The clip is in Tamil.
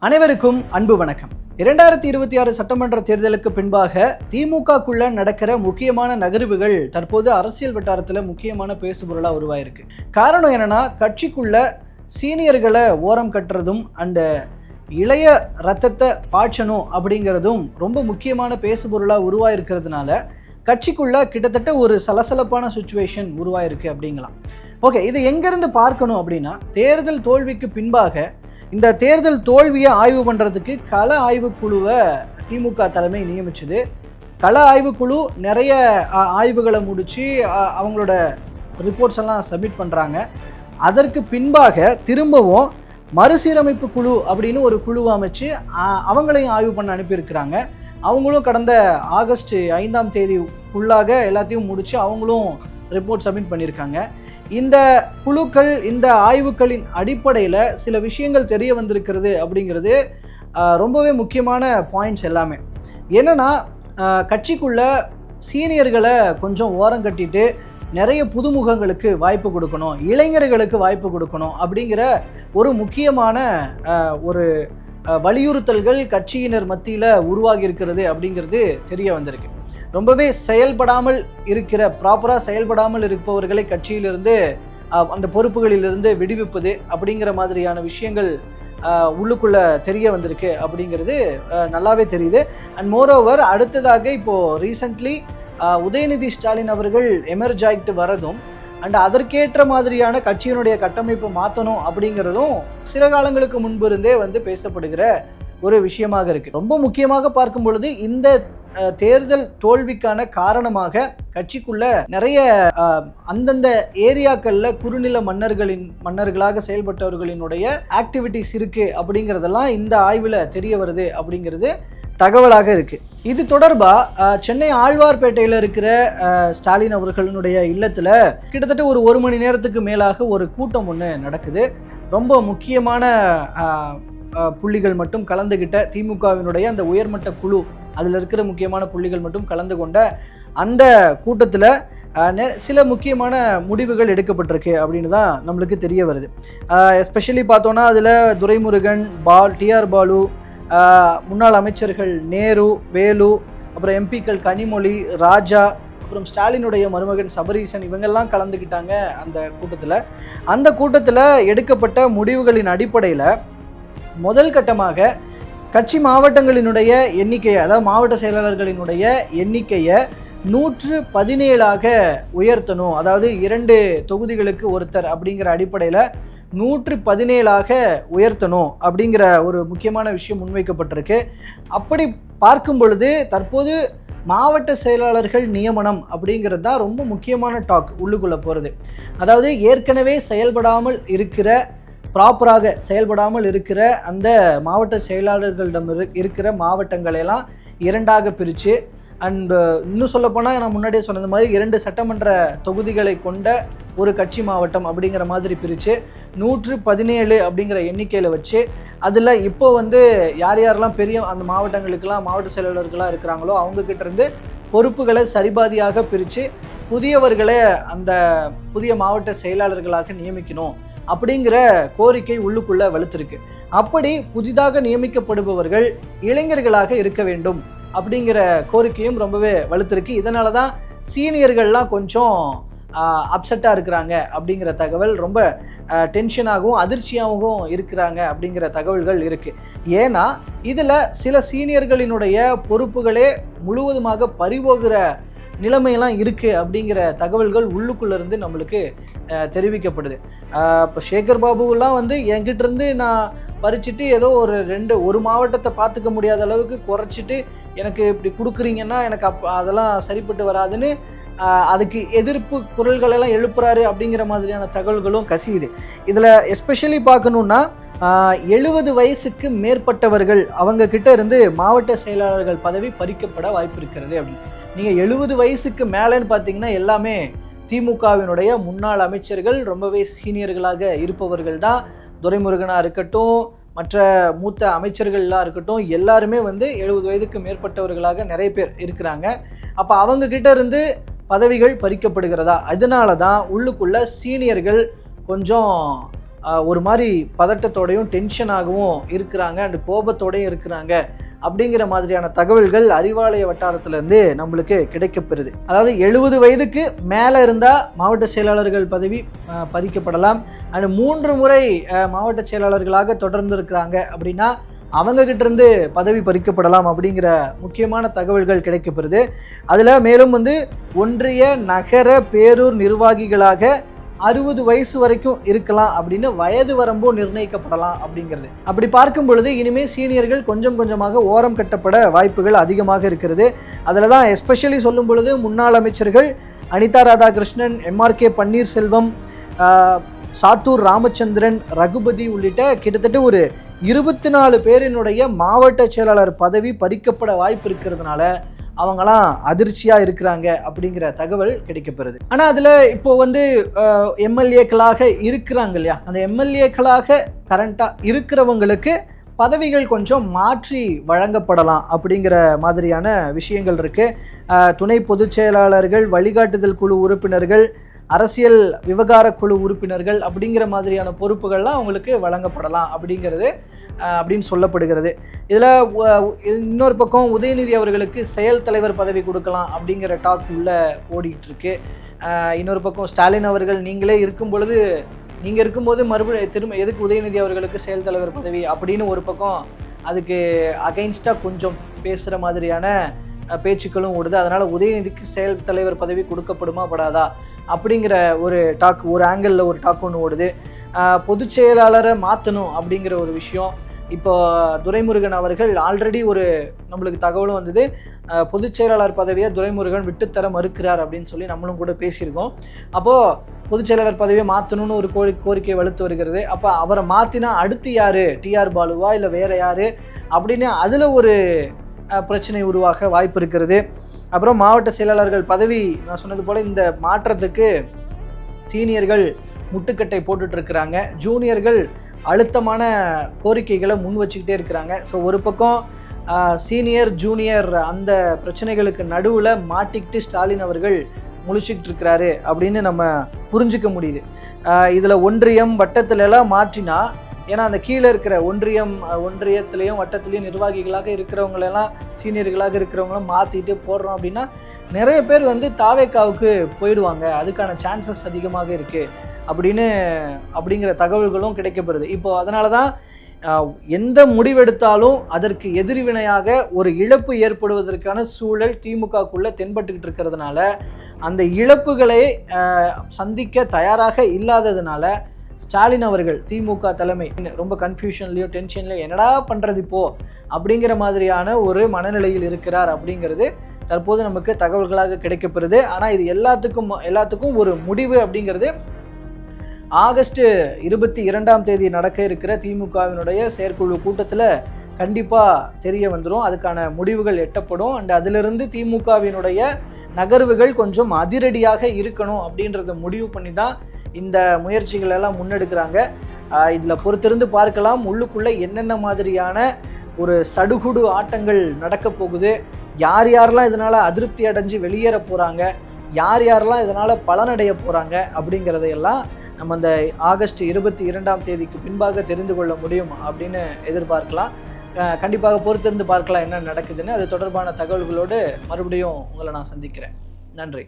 அனைவருக்கும் அன்பு வணக்கம். 2026 சட்டமன்ற தேர்தலுக்கு பின்பாக திமுகக்குள்ள நடக்கிற முக்கியமான நகர்வுகள் தற்போது அரசியல் வட்டாரத்தில் முக்கியமான பேசுபொருளாக உருவாயிருக்கு. காரணம் என்னன்னா, கட்சிக்குள்ள சீனியர்களை ஓரம் கட்டுறதும் அந்த இளைய ரத்தத்தை பாய்ச்சணும் அப்படிங்கிறதும் ரொம்ப முக்கியமான பேசுபொருளாக உருவாயிருக்கிறதுனால கட்சிக்குள்ள கிட்டத்தட்ட ஒரு சலசலப்பான சுச்சுவேஷன் உருவாயிருக்கு அப்படிங்கலாம். ஓகே, இது எங்கேருந்து பார்க்கணும் அப்படின்னா, தேர்தல் தோல்விக்கு பின்பாக இந்த தேர்தல் தோல்வியை ஆய்வு பண்ணுறதுக்கு கள ஆய்வுக்குழுவை திமுக தலைமை நியமிச்சது. கள ஆய்வுக்குழு நிறைய ஆய்வுகளை முடித்து அவங்களோட ரிப்போர்ட்ஸ் எல்லாம் சப்மிட் பண்ணுறாங்க. அதற்கு பின்பாக திரும்பவும் மறுசீரமைப்பு குழு அப்படின்னு ஒரு குழுவை அமைச்சு அவங்களையும் ஆய்வு பண்ண அனுப்பியிருக்கிறாங்க. அவங்களும் கடந்த ஆகஸ்ட் 5ஆம் தேதிக்குள்ளாக எல்லாத்தையும் முடித்து அவங்களும் ரிப்போர்ட் சப்மிட் பண்ணியிருக்காங்க. இந்த குழுக்கள், இந்த ஆய்வுகளின் அடிப்படையில் சில விஷயங்கள் தெரிய வந்திருக்கிறது அப்படிங்கிறது ரொம்பவே முக்கியமான பாயிண்ட்ஸ் எல்லாமே. என்னென்னா, கட்சிக்குள்ள சீனியர்களை கொஞ்சம் ஓரம் கட்டிட்டு நிறைய புதுமுகங்களுக்கு வாய்ப்பு கொடுக்கணும், இளைஞர்களுக்கு வாய்ப்பு கொடுக்கணும் அப்படிங்கிற ஒரு முக்கியமான ஒரு வலியுறுத்தல்கள் கட்சியினர் மத்தியில் உருவாகி இருக்கிறது அப்படிங்கிறது தெரிய வந்திருக்கு. ரொம்பவே ப்ராப்பராக செயல்படாமல் இருப்பவர்களை கட்சியிலிருந்து அந்த பொறுப்புகளிலிருந்து விடுவிப்பது அப்படிங்கிற மாதிரியான விஷயங்கள் உள்ளுக்குள்ள தெரிய வந்திருக்கு அப்படிங்கிறது நல்லாவே தெரியுது. அண்ட் மோரோவர், அடுத்ததாக இப்போது ரீசெண்ட்லி உதயநிதி ஸ்டாலின் அவர்கள் எமர்ஜ் ஆகிட்டு வரதும் அண்ட் அதற்கேற்ற மாதிரியான கட்சியினுடைய கட்டமைப்பை மாற்றணும் அப்படிங்கிறதும் சில காலங்களுக்கு முன்பு இருந்தே பேசப்படுகிற ஒரு விஷயமாக இருக்குது. ரொம்ப முக்கியமாக பார்க்கும் பொழுது இந்த தேர்தல் தோல்விக்கான காரணமாக கட்சிக்குள்ள நிறைய அந்தந்த ஏரியாக்களில் குறுநில மன்னர்களாக செயல்பட்டவர்களினுடைய ஆக்டிவிட்டிஸ் இருக்கு அப்படிங்கிறதெல்லாம் இந்த ஆய்வில் தெரிய வருது அப்படிங்கிறது தகவலாக இருக்கு. இது தொடர்பாக சென்னை ஆழ்வார்பேட்டையில் இருக்கிற ஸ்டாலின் அவர்களுடைய இல்லத்தில் கிட்டத்தட்ட ஒரு மணி நேரத்துக்கு மேலாக ஒரு கூட்டம் ஒன்று நடக்குது. ரொம்ப முக்கியமான புள்ளிகள் மட்டும் கலந்துகிட்ட திமுகவினுடைய அந்த உயர்மட்ட குழு, அதில் இருக்கிற முக்கியமான புள்ளிகள் மட்டும் கலந்து கொண்ட அந்த கூட்டத்தில் சில முக்கியமான முடிவுகள் எடுக்கப்பட்டிருக்கு அப்படின்னு தான் நம்மளுக்கு தெரிய வருது. எஸ்பெஷலி பார்த்தோன்னா அதில் துரைமுருகன், டிஆர் பாலு, முன்னாள் அமைச்சர்கள் நேரு, வேலு, அப்புறம் எம்பிக்கள் கனிமொழி, ராஜா, அப்புறம் ஸ்டாலினுடைய மருமகன் சபரீசன், இவங்கெல்லாம் கலந்துக்கிட்டாங்க அந்த கூட்டத்தில் எடுக்கப்பட்ட முடிவுகளின் அடிப்படையில் முதல் கட்டமாக கட்சி மாவட்டங்களினுடைய எண்ணிக்கையை, அதாவது மாவட்ட செயலாளர்களினுடைய எண்ணிக்கையை 117ஆக உயர்த்தணும். அதாவது 2 தொகுதிகளுக்கு ஒருத்தர் அப்படிங்கிற அடிப்படையில் 117ஆக உயர்த்தணும் அப்படிங்கிற ஒரு முக்கியமான விஷயம் முன்வைக்கப்பட்டிருக்கு. அப்படி பார்க்கும் பொழுது தற்போது மாவட்ட செயலாளர்கள் நியமனம் அப்படிங்கிறது தான் ரொம்ப முக்கியமான டாக் உள்ளுக்குள்ளே போகிறது. அதாவது ஏற்கனவே ப்ராப்பராக செயல்படாமல் இருக்கிற அந்த மாவட்ட செயலாளர்களிடம் இருக்கிற மாவட்டங்களெல்லாம் 2ஆக பிரித்து, அண்ட் இன்னும் சொல்லப்போனால் நான் முன்னாடியே சொன்னது மாதிரி 2 சட்டமன்ற தொகுதிகளை கொண்ட ஒரு கட்சி மாவட்டம் அப்படிங்கிற மாதிரி பிரித்து 117 அப்படிங்கிற எண்ணிக்கையில் வச்சு, அதில் இப்போ யார் யாரெல்லாம் பெரிய அந்த மாவட்டங்களுக்கெல்லாம் மாவட்ட செயலாளர்களாக இருக்கிறாங்களோ அவங்கக்கிட்ட இருந்து பொறுப்புகளை சரிபாதியாக பிரித்து புதியவர்களை அந்த புதிய மாவட்ட செயலாளர்களாக நியமிக்கணும் அப்படிங்கிற கோரிக்கை உள்ளுக்குள்ளே வலுத்திருக்கு. அப்படி புதிதாக நியமிக்கப்படுபவர்கள் இளைஞர்களாக இருக்க வேண்டும் அப்படிங்கிற கோரிக்கையும் ரொம்பவே வலுத்திருக்கு. இதனால தான் சீனியர்கள்லாம் கொஞ்சம் அப்செட்டாக இருக்கிறாங்க அப்படிங்கிற தகவல், ரொம்ப டென்ஷனாகவும் அதிர்ச்சியாகவும் இருக்கிறாங்க அப்படிங்கிற தகவல்கள் இருக்குது. ஏன்னா இதில் சில சீனியர்களினுடைய பொறுப்புகளே முழுவதுமாக பறிபோகிற நிலைமையெல்லாம் இருக்குது அப்படிங்கிற தகவல்கள் உள்ளுக்குள்ளேருந்து நம்மளுக்கு தெரிவிக்கப்படுது. இப்போ சேகர் பாபுவெல்லாம் என்கிட்டேருந்து நான் பறிச்சுட்டு ஏதோ ஒரு மாவட்டத்தை பார்த்துக்க முடியாத அளவுக்கு குறைச்சிட்டு எனக்கு இப்படி கொடுக்குறீங்கன்னா எனக்கு அதெல்லாம் சரிப்பட்டு வராதுன்னு அதுக்கு எதிர்ப்பு குரல்களெல்லாம் எழுப்புறாரு அப்படிங்கிற மாதிரியான தகவல்களும் கசியுது. இதில் எஸ்பெஷலி பார்க்கணுன்னா 70 வயசுக்கு மேற்பட்டவர்கள் அவங்க கிட்ட இருந்து மாவட்ட செயலாளர்கள் பதவி பறிக்கப்பட வாய்ப்பு இருக்கிறது அப்படின்னு. நீங்கள் 70 வயசுக்கு மேலேன்னு பார்த்தீங்கன்னா எல்லாமே திமுகவினுடைய முன்னாள் அமைச்சர்கள், ரொம்பவே சீனியர்களாக இருப்பவர்கள் தான். துரைமுருகனாக இருக்கட்டும், மற்ற மூத்த அமைச்சர்கள்லாம் இருக்கட்டும், எல்லாருமே 70 வயதுக்கு மேற்பட்டவர்களாக நிறைய பேர் இருக்கிறாங்க. அப்போ அவங்கக்கிட்ட இருந்து பதவிகள் பறிக்கப்படுகிறதா? அதனால தான் உள்ளுக்குள்ள சீனியர்கள் கொஞ்சம் ஒரு மாதிரி பதட்டத்தோடையும் டென்ஷனாகவும் இருக்கிறாங்க, அண்ட் கோபத்தோடையும் இருக்கிறாங்க அப்படிங்கிற மாதிரியான தகவல்கள் அறிவாலய வட்டாரத்திலேருந்து நம்மளுக்கு கிடைக்கப்பெறுது. அதாவது 70 வயதுக்கு மேலே இருந்தால் மாவட்ட செயலாளர்கள் பதவி பறிக்கப்படலாம். அண்ட் 3 முறை மாவட்ட செயலாளர்களாக தொடர்ந்து இருக்கிறாங்க அப்படின்னா அவங்ககிட்ட இருந்து பதவி பறிக்கப்படலாம் அப்படிங்கிற முக்கியமான தகவல்கள் கிடைக்கப்பெறுது. அதில் மேலும் ஒன்றிய நகர பேரூர் நிர்வாகிகளாக 60 வயசு வரைக்கும் இருக்கலாம் அப்படின்னு வயது வரம்போ நிர்ணயிக்கப்படலாம் அப்படிங்கிறது. அப்படி பார்க்கும் பொழுது இனிமேல் சீனியர்கள் கொஞ்சம் கொஞ்சமாக ஓரம் கட்டப்பட வாய்ப்புகள் அதிகமாக இருக்கிறது. அதில் தான் எஸ்பெஷலி சொல்லும் பொழுது முன்னாள் அமைச்சர்கள் அனிதா ராதாகிருஷ்ணன், MRK பன்னீர்செல்வம், சாத்தூர் ராமச்சந்திரன், ரகுபதி உள்ளிட்ட கிட்டத்தட்ட ஒரு 24 பேரினுடைய மாவட்ட செயலாளர் பதவி பறிக்கப்பட வாய்ப்பு இருக்கிறதுனால அவங்களாம் அதிர்ச்சியாக இருக்கிறாங்க அப்படிங்கிற தகவல் கிடைக்கப்பெறுது. ஆனால் அதில் இப்போ எம்எல்ஏக்களாக இருக்கிறாங்க இல்லையா, அந்த எம்எல்ஏக்களாக கரண்ட்டாக இருக்கிறவங்களுக்கு பதவிகள் கொஞ்சம் மாற்றி வழங்கப்படலாம் அப்படிங்கிற மாதிரியான விஷயங்கள் இருக்குது. துணை பொதுச் செயலாளர்கள், வழிகாட்டுதல் குழு உறுப்பினர்கள், அரசியல் விவகார குழு உறுப்பினர்கள் அப்படிங்கிற மாதிரியான பொறுப்புகள்லாம் அவங்களுக்கு வழங்கப்படலாம் அப்படின்னு சொல்லப்படுகிறது. இதில் இன்னொரு பக்கம் உதயநிதி அவர்களுக்கு செயல் தலைவர் பதவி கொடுக்கலாம் அப்படிங்கிற டாக் உள்ள ஓடிட்டு இருக்கு. இன்னொரு பக்கம் ஸ்டாலின் அவர்கள் நீங்களே இருக்கும் பொழுது, நீங்கள் இருக்கும்போது மறுபடியும் திரும்ப எதுக்கு உதயநிதி அவர்களுக்கு செயல் தலைவர் பதவி அப்படின்னு ஒரு பக்கம் அதுக்கு அகைன்ஸ்டாக கொஞ்சம் பேசுகிற மாதிரியான பேச்சுக்களும் ஓடுது. அதனால் உதயநிதிக்கு செயல் தலைவர் பதவி கொடுக்கப்படுமா படாதா அப்படிங்கிற ஒரு டாக், ஒரு ஆங்கிளில் ஒரு டாக் ஒன்று ஓடுது. பொதுச் செயலாளரை மாற்றணும் அப்படிங்கிற ஒரு விஷயம். இப்போ துரைமுருகன் அவர்கள் ஆல்ரெடி ஒரு நம்மளுக்கு தகவலும் வந்தது, பொதுச் செயலாளர் பதவியை துரைமுருகன் விட்டுத்தர மறுக்கிறார் அப்படின்னு சொல்லி நம்மளும் கூட பேசியிருக்கோம். அப்போது பொதுச் செயலாளர் பதவியை மாற்றணும்னு ஒரு கோரிக்கை வலுத்து வருகிறது. அப்போ அவரை மாற்றினா அடுத்து யார், டிஆர் பாலுவா இல்லை வேறு யார் அப்படின்னு அதில் ஒரு பிரச்சனை உருவாக வாய்ப்பு இருக்கிறது. அப்புறம் மாவட்ட செயலாளர்கள் பதவி, நான் சொன்னது போல் இந்த மாற்றத்துக்கு சீனியர்கள் முட்டுக்கட்டை போட்டுட்ருக்கிறாங்க, ஜூனியர்கள் அழுத்தமான கோரிக்கைகளை முன் வச்சுக்கிட்டே இருக்கிறாங்க. ஸோ ஒரு பக்கம் சீனியர் ஜூனியர் அந்த பிரச்சனைகளுக்கு நடுவில் மாட்டிக்கிட்டு ஸ்டாலின் அவர்கள் முழிச்சிக்கிட்டு இருக்கிறாரு அப்படின்னு நம்ம புரிஞ்சிக்க முடியுது. இதில் ஒன்றியம் வட்டத்திலலாம் மாற்றினா, ஏன்னா அந்த கீழே இருக்கிற ஒன்றியத்திலையும் வட்டத்திலையும் நிர்வாகிகளாக இருக்கிறவங்களெல்லாம் சீனியர்களாக இருக்கிறவங்களாம் மாற்றிட்டு போடுறோம் அப்படின்னா நிறைய பேர் தாவேக்காவுக்கு போயிடுவாங்க, அதுக்கான சான்சஸ் அதிகமாக இருக்குது அப்படிங்கிற தகவல்களும் கிடைக்கப்படுது. இப்போ அதனால தான் எந்த முடிவெடுத்தாலும் அதற்கு எதிர்வினையாக ஒரு இழப்பு ஏற்படுவதற்கான சூழல் திமுகக்குள்ளே தென்பட்டுக்கிட்டு இருக்கிறதுனால அந்த இழப்புகளை சந்திக்க தயாராக இல்லாததுனால ஸ்டாலின் அவர்கள் திமுக தலைமை ரொம்ப கன்ஃபியூஷன்லையோ டென்ஷன்லையோ என்னடா பண்ணுறது இப்போது அப்படிங்கிற மாதிரியான ஒரு மனநிலையில் இருக்கிறார் அப்படிங்கிறது தற்போது நமக்கு தகவல்களாக கிடைக்கப்பெறுது. ஆனால் இது எல்லாத்துக்கும் ஒரு முடிவு அப்படிங்கிறது ஆகஸ்ட் 22ஆம் தேதி நடக்க இருக்கிற திமுகவினுடைய செயற்குழு கூட்டத்தில் கண்டிப்பாக தெரிய வந்துடும். அதுக்கான முடிவுகள் எட்டப்படும். அண்ட் அதிலிருந்து திமுகவினுடைய நகர்வுகள் கொஞ்சம் அதிரடியாக இருக்கணும் அப்படின்றத முடிவு பண்ணி தான் இந்த முயற்சிகள் எல்லாம் முன்னெடுக்கிறாங்க. இதில் பொறுத்திருந்து பார்க்கலாம் உள்ளுக்குள்ளே என்னென்ன மாதிரியான ஒரு சடுகுடு ஆட்டங்கள் நடக்க போகுது, யார் யாரெல்லாம் இதனால் அதிருப்தி அடைஞ்சு வெளியேற போகிறாங்க, யார் யாரெல்லாம் இதனால் பலனடைய போகிறாங்க அப்படிங்கிறதையெல்லாம் நம்ம அந்த ஆகஸ்ட் 22ஆம் தேதிக்கு பின்பாக தெரிந்து கொள்ள முடியும் அப்படின்னு எதிர்பார்க்கலாம். கண்டிப்பாக பொறுத்திருந்து பார்க்கலாம் என்ன நடக்குதுன்னு. அது தொடர்பான தகவல்களோடு மறுபடியும் உங்களை நான் சந்திக்கிறேன். நன்றி.